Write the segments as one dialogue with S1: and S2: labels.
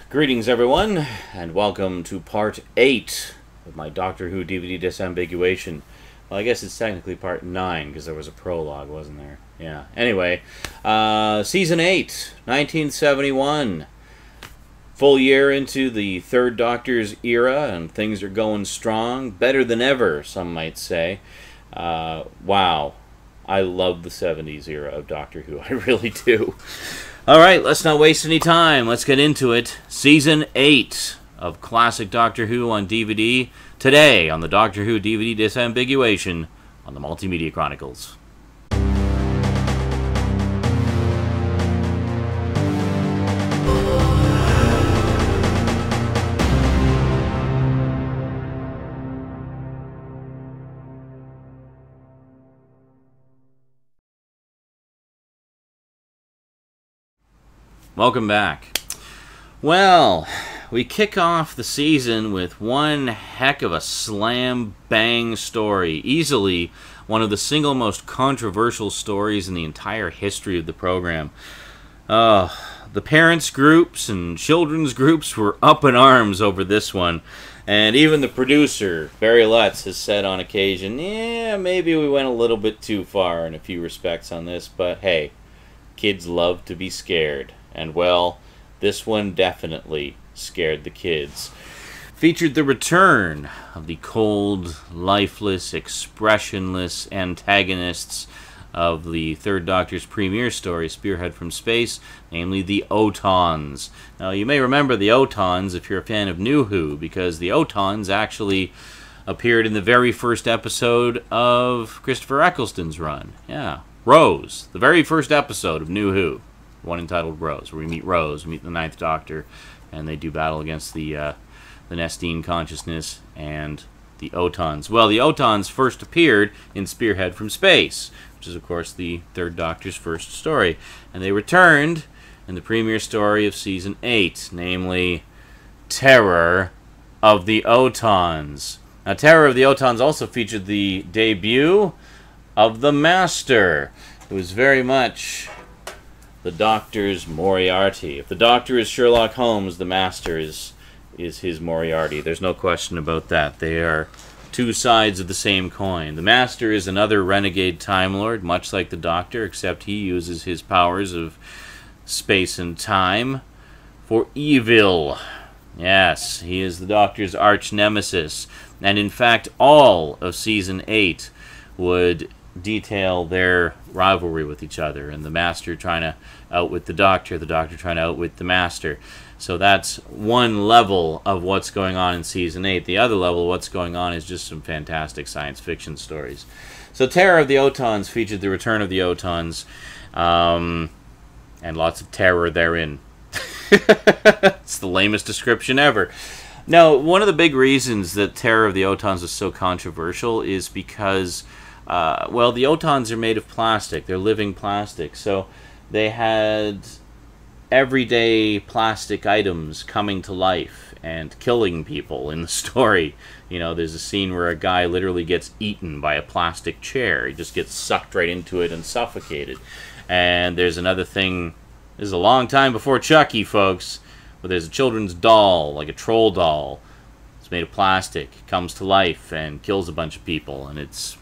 S1: Greetings, everyone, and welcome to Part 8 of my Doctor Who DVD Disambiguation. Well, I guess it's technically Part 9, because there was a prologue, wasn't there? Yeah. Anyway, Season 8, 1971. Full year into the Third Doctor's era, and things are going strong. Better than ever, some might say. Wow. I love the 70s era of Doctor Who. I really do. Alright, let's not waste any time. Let's get into it. Season 8 of Classic Doctor Who on DVD. Today on the Doctor Who DVD Disambiguation on the Multimedia Chronicles. Welcome back. Well, we kick off the season with one heck of a slam-bang story. Easily one of the single most controversial stories in the entire history of the program. The parents' groups and children's groups were up in arms over this one. And even the producer, Barry Letts, has said on occasion, yeah, maybe we went a little bit too far in a few respects on this, but hey, kids love to be scared. And, well, this one definitely scared the kids. Featured the return of the cold, lifeless, expressionless antagonists of the Third Doctor's premiere story, Spearhead from Space, namely the Autons. Now, you may remember the Autons if you're a fan of New Who, because the Autons actually appeared in the very first episode of Christopher Eccleston's run. Yeah, Rose, the very first episode of New Who. One entitled Rose, where we meet Rose, we meet the Ninth Doctor, and they do battle against the Nestine consciousness and the Autons. Well, the Autons first appeared in Spearhead from Space, which is, of course, the Third Doctor's first story. And they returned in the premiere story of Season 8, namely Terror of the Autons. Now, Terror of the Autons also featured the debut of the Master, who was very much the Doctor's Moriarty. If the Doctor is Sherlock Holmes, the Master is his Moriarty. There's no question about that. They are two sides of the same coin. The Master is another renegade Time Lord, much like the Doctor, except he uses his powers of space and time for evil. Yes, he is the Doctor's arch nemesis. And in fact, all of Season 8 would detail their rivalry with each other, and the Master trying to outwit the Doctor trying to outwit the Master. So that's one level of what's going on in Season 8. The other level of what's going on is just some fantastic science fiction stories. So Terror of the Autons featured the return of the Autons, and lots of terror therein. It's the lamest description ever. Now, one of the big reasons that Terror of the Autons is so controversial is because well, the Autons are made of plastic. They're living plastic. So they had everyday plastic items coming to life and killing people in the story. You know, there's a scene where a guy literally gets eaten by a plastic chair. He just gets sucked right into it and suffocated. And there's another thing, this is a long time before Chucky, folks, but there's a children's doll, like a troll doll. It's made of plastic, comes to life and kills a bunch of people, and it's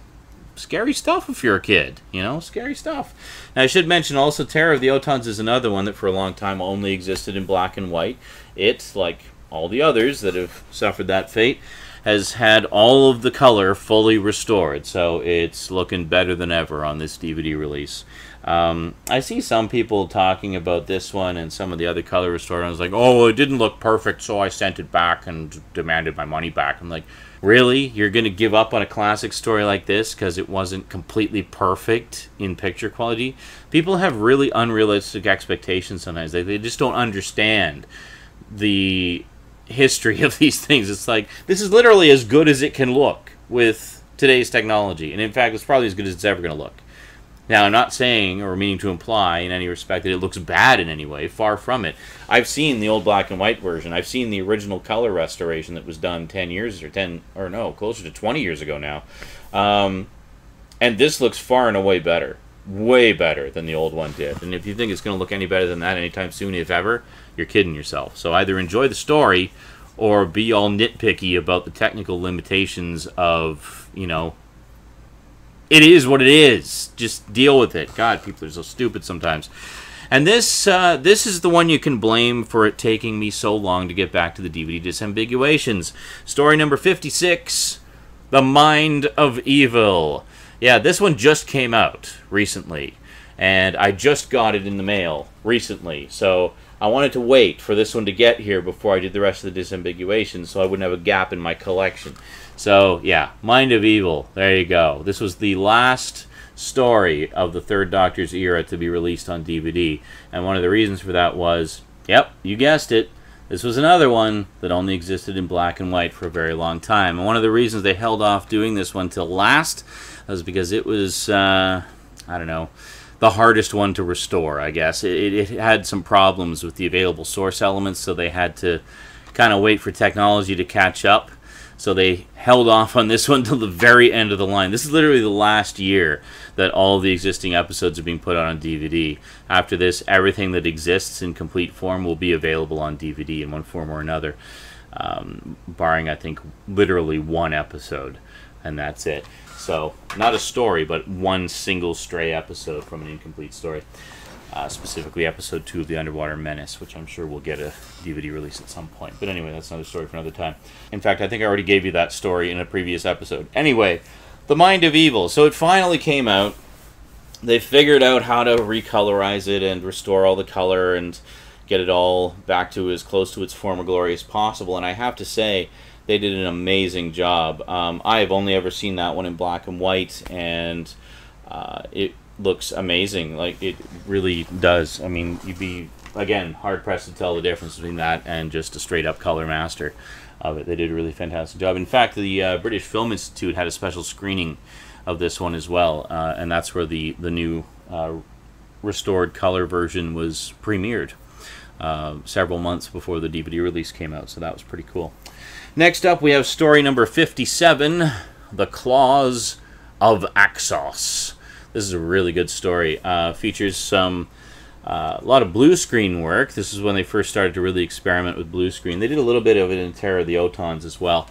S1: scary stuff if you're a kid, you know, scary stuff. Now, I should mention also, Terror of the Autons is another one that for a long time only existed in black and white. It, like all the others that have suffered that fate, has had all of the color fully restored, so it's looking better than ever on this DVD release. I see some people talking about this one and some of the other color restored, and I was like, oh, it didn't look perfect, so I sent it back and demanded my money back. I'm like, really? You're going to give up on a classic story like this because it wasn't completely perfect in picture quality? People have really unrealistic expectations sometimes. They just don't understand the history of these things. It's like, this is literally as good as it can look with today's technology. And in fact, it's probably as good as it's ever going to look. Now, I'm not saying or meaning to imply in any respect that it looks bad in any way. Far from it. I've seen the old black and white version. I've seen the original color restoration that was done 10 years closer to 20 years ago now. And this looks far and away better. way better than the old one did. And if you think it's going to look any better than that anytime soon, if ever, you're kidding yourself. So either enjoy the story or be all nitpicky about the technical limitations of, you know, it is what it is. Just deal with it. God, people are so stupid sometimes. And this is the one you can blame for it taking me so long to get back to the DVD Disambiguations. Story number 56, The Mind of Evil. Yeah, this one just came out recently, and I just got it in the mail recently. So I wanted to wait for this one to get here before I did the rest of the Disambiguations so I wouldn't have a gap in my collection. So, yeah, Mind of Evil. There you go. This was the last story of the Third Doctor's era to be released on DVD. And one of the reasons for that was, yep, you guessed it, this was another one that only existed in black and white for a very long time. And one of the reasons they held off doing this one till last was because it was, I don't know, the hardest one to restore, I guess. It had some problems with the available source elements, so they had to kind of wait for technology to catch up. So they held off on this one till the very end of the line. This is literally the last year that all the existing episodes are being put out on DVD. After this, everything that exists in complete form will be available on DVD in one form or another, barring, I think, literally one episode, and that's it. So, not a story, but one single stray episode from an incomplete story. Specifically episode 2 of The Underwater Menace, which I'm sure will get a DVD release at some point. But anyway, that's another story for another time. In fact, I think I already gave you that story in a previous episode. Anyway, The Mind of Evil. So it finally came out. They figured out how to recolorize it and restore all the color and get it all back to as close to its former glory as possible. And I have to say, they did an amazing job. I have only ever seen that one in black and white, and it looks amazing. Like, it really does. I mean, you'd be, again, hard-pressed to tell the difference between that and just a straight-up color master of it. They did a really fantastic job. In fact, the British Film Institute had a special screening of this one as well, and that's where the new restored color version was premiered several months before the DVD release came out, so that was pretty cool. Next up, we have story number 57, The Claws of Axos. This is a really good story. Features a lot of blue screen work. This is when they first started to really experiment with blue screen. They did a little bit of it in Terror of the Autons as well.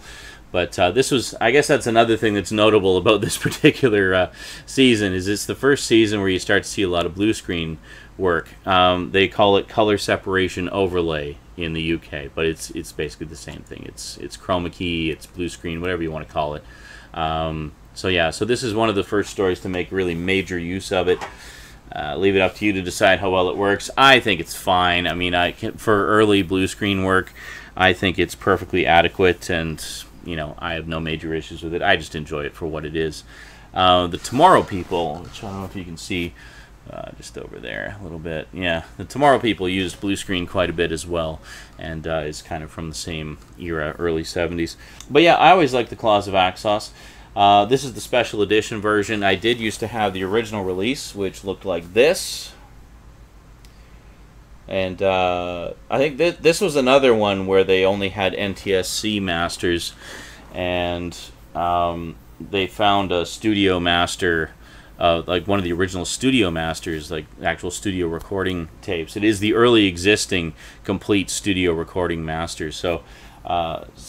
S1: But this was, I guess that's another thing that's notable about this particular season, is it's the first season where you start to see a lot of blue screen work. They call it color separation overlay in the UK, but it's basically the same thing. It's chroma key, it's blue screen, whatever you want to call it. So yeah, so this is one of the first stories to make really major use of it. Leave it up to you to decide how well it works. I think it's fine. I mean, for early blue screen work, I think it's perfectly adequate, and you know, I have no major issues with it. I just enjoy it for what it is. The Tomorrow People, which I don't know if you can see just over there a little bit. Yeah, the Tomorrow People used blue screen quite a bit as well, and is kind of from the same era, early 70s. But yeah, I always like the Claws of Axos. This is the special edition version. I did used to have the original release, which looked like this. And I think this was another one where they only had NTSC masters, and they found a studio master, like one of the original studio masters, like actual studio recording tapes. It is the early existing complete studio recording master. So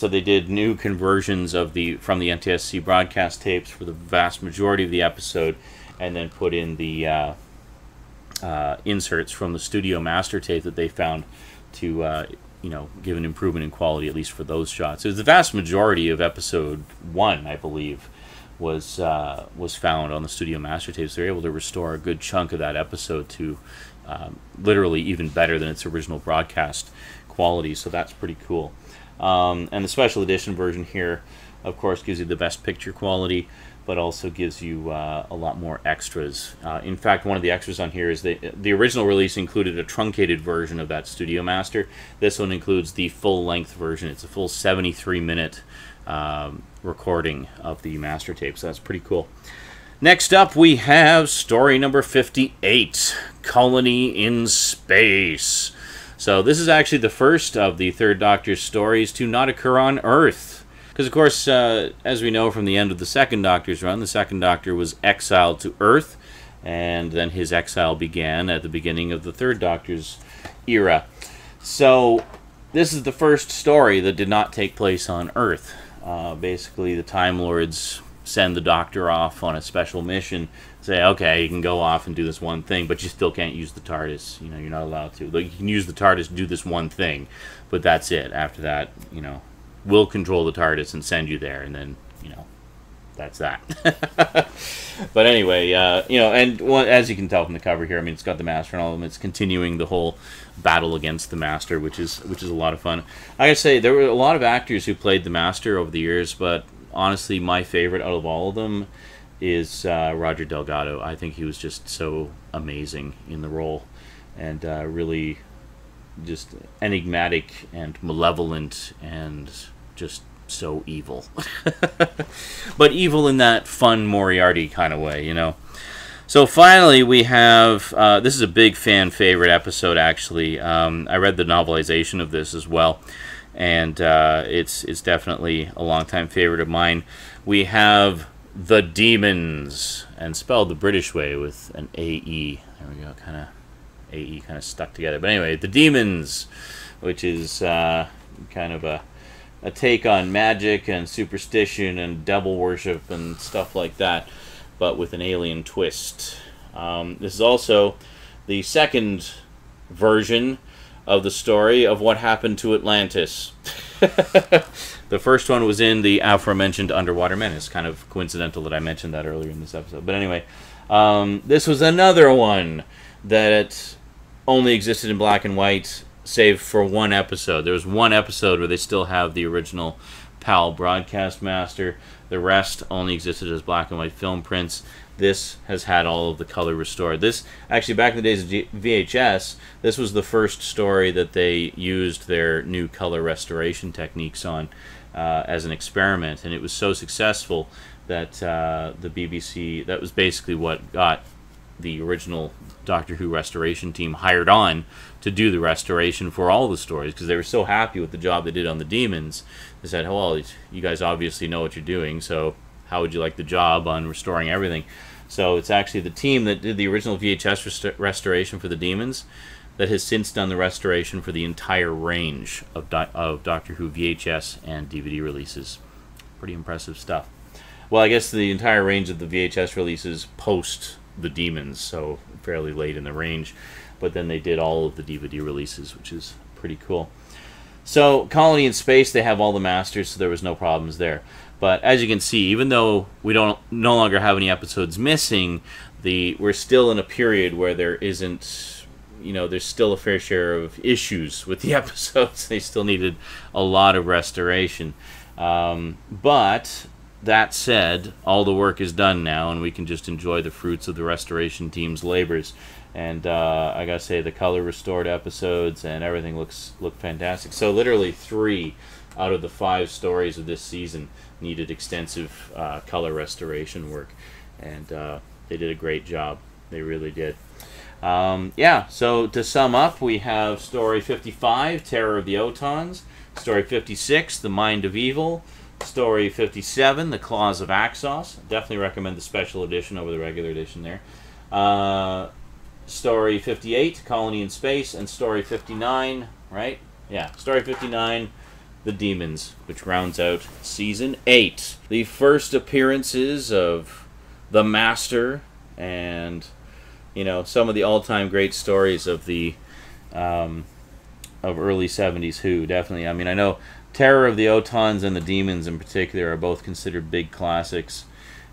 S1: they did new conversions of from the NTSC broadcast tapes for the vast majority of the episode, and then put in the inserts from the studio master tape that they found to you know, give an improvement in quality, at least for those shots. It was the vast majority of episode 1, I believe, was found on the studio master tapes. They were able to restore a good chunk of that episode to literally even better than its original broadcast quality, so that's pretty cool. And the special edition version here, of course, gives you the best picture quality, but also gives you a lot more extras. In fact, one of the extras on here is the original release included a truncated version of that Studio Master. This one includes the full-length version. It's a full 73-minute recording of the master tape, so that's pretty cool. Next up, we have story number 58, Colony in Space. So this is actually the first of the Third Doctor's stories to not occur on Earth. Because, of course, as we know from the end of the Second Doctor's run, the Second Doctor was exiled to Earth, and then his exile began at the beginning of the Third Doctor's era. So this is the first story that did not take place on Earth. Basically, the Time Lords send the Doctor off on a special mission, say, okay, you can go off and do this one thing, but you still can't use the TARDIS. You know, you're not allowed to. Like, you can use the TARDIS to do this one thing, but that's it. After that, you know, we'll control the TARDIS and send you there, and then, you know, that's that. But anyway, you know, and as you can tell from the cover here, I mean, it's got the Master and all of them. It's continuing the whole battle against the Master, which is a lot of fun. I gotta say, there were a lot of actors who played the Master over the years, but honestly, my favorite out of all of them is Roger Delgado. I think he was just so amazing in the role, and really just enigmatic and malevolent and just so evil. But evil in that fun Moriarty kind of way, you know. So finally we have, this is a big fan favorite episode actually. I read the novelization of this as well, and it's definitely a longtime favorite of mine. We have The Daemons, and spelled the British way with an A-E. There we go, kind of A-E kind of stuck together. But anyway, The Daemons, which is kind of a take on magic and superstition and devil worship and stuff like that, but with an alien twist. This is also the second version of the story of what happened to Atlantis. The first one was in the aforementioned Underwater Menace. Kind of coincidental that I mentioned that earlier in this episode. But anyway, this was another one that only existed in black and white, save for one episode. There was one episode where they still have the original PAL broadcast master. The rest only existed as black and white film prints. This has had all of the color restored. This, actually, back in the days of VHS, this was the first story that they used their new color restoration techniques on as an experiment, and it was so successful that the BBC, that was basically what got the original Doctor Who restoration team hired on to do the restoration for all the stories, because they were so happy with the job they did on the Daemons. They said, well, you guys obviously know what you're doing, so how would you like the job on restoring everything? So it's actually the team that did the original VHS restoration for the Daemons that has since done the restoration for the entire range of Doctor Who VHS and DVD releases. Pretty impressive stuff. Well, I guess the entire range of the VHS releases post the Daemons, so fairly late in the range, but then they did all of the DVD releases, which is pretty cool. So Colony in Space, they have all the masters, so there was no problems there. But as you can see, even though we no longer have any episodes missing, we're still in a period where there isn't, you know, there's still a fair share of issues with the episodes. They still needed a lot of restoration. But that said, all the work is done now, and we can just enjoy the fruits of the restoration team's labors. And I gotta say, the color restored episodes and everything look fantastic. So literally 3 out of the 5 stories of this season needed extensive color restoration work, and they did a great job. They really did. Yeah, so to sum up, we have Story 55, Terror of the Autons, Story 56, The Mind of Evil, Story 57, The Claws of Axos. Definitely recommend the special edition over the regular edition there. Story 58, Colony in Space, and Story 59, right? Yeah, Story 59, The Daemons, which rounds out Season 8. The first appearances of the Master and, you know, some of the all-time great stories of the of early 70s Who, definitely. I mean, I know Terror of the Autons and The Daemons in particular are both considered big classics.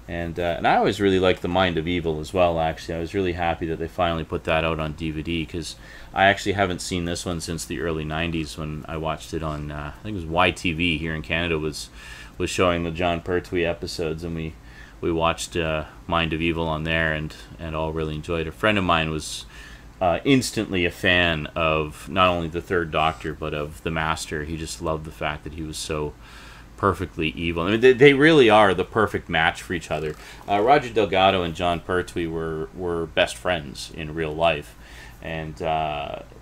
S1: And I always really liked The Mind of Evil as well, actually. I was really happy that they finally put that out on DVD, because I actually haven't seen this one since the early 90s when I watched it on, I think it was YTV here in Canada was showing the John Pertwee episodes, and we watched Mind of Evil on there and all really enjoyed it. A friend of mine was instantly a fan of not only the Third Doctor, but of the Master. He just loved the fact that he was so perfectly evil. I mean, they really are the perfect match for each other. Roger Delgado and John Pertwee were best friends in real life, and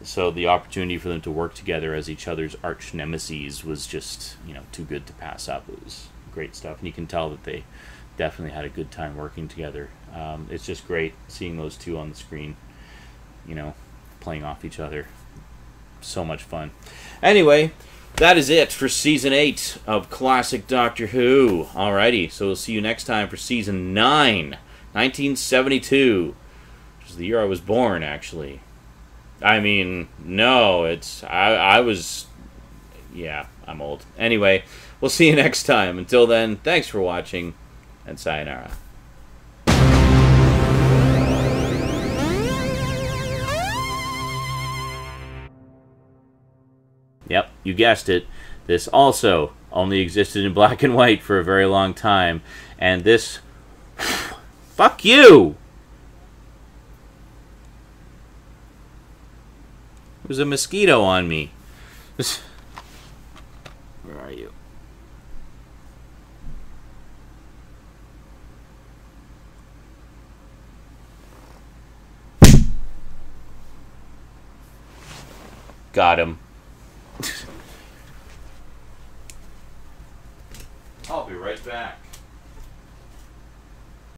S1: so the opportunity for them to work together as each other's arch nemeses was just, you know, too good to pass up. It was great stuff, and you can tell that they definitely had a good time working together It's just great seeing those two on the screen, you know, playing off each other. So much fun. Anyway, that is it for Season 8 of Classic Doctor Who. Alrighty, so we'll see you next time for Season 9, 1972, which is the year I was born, actually. I mean, no, I was, yeah, I'm old. Anyway, we'll see you next time. Until then, thanks for watching, and sayonara. Yep, you guessed it. This also only existed in black and white for a very long time. And this... Fuck you! There's a mosquito on me. Where are you? Got him. I'll be right back.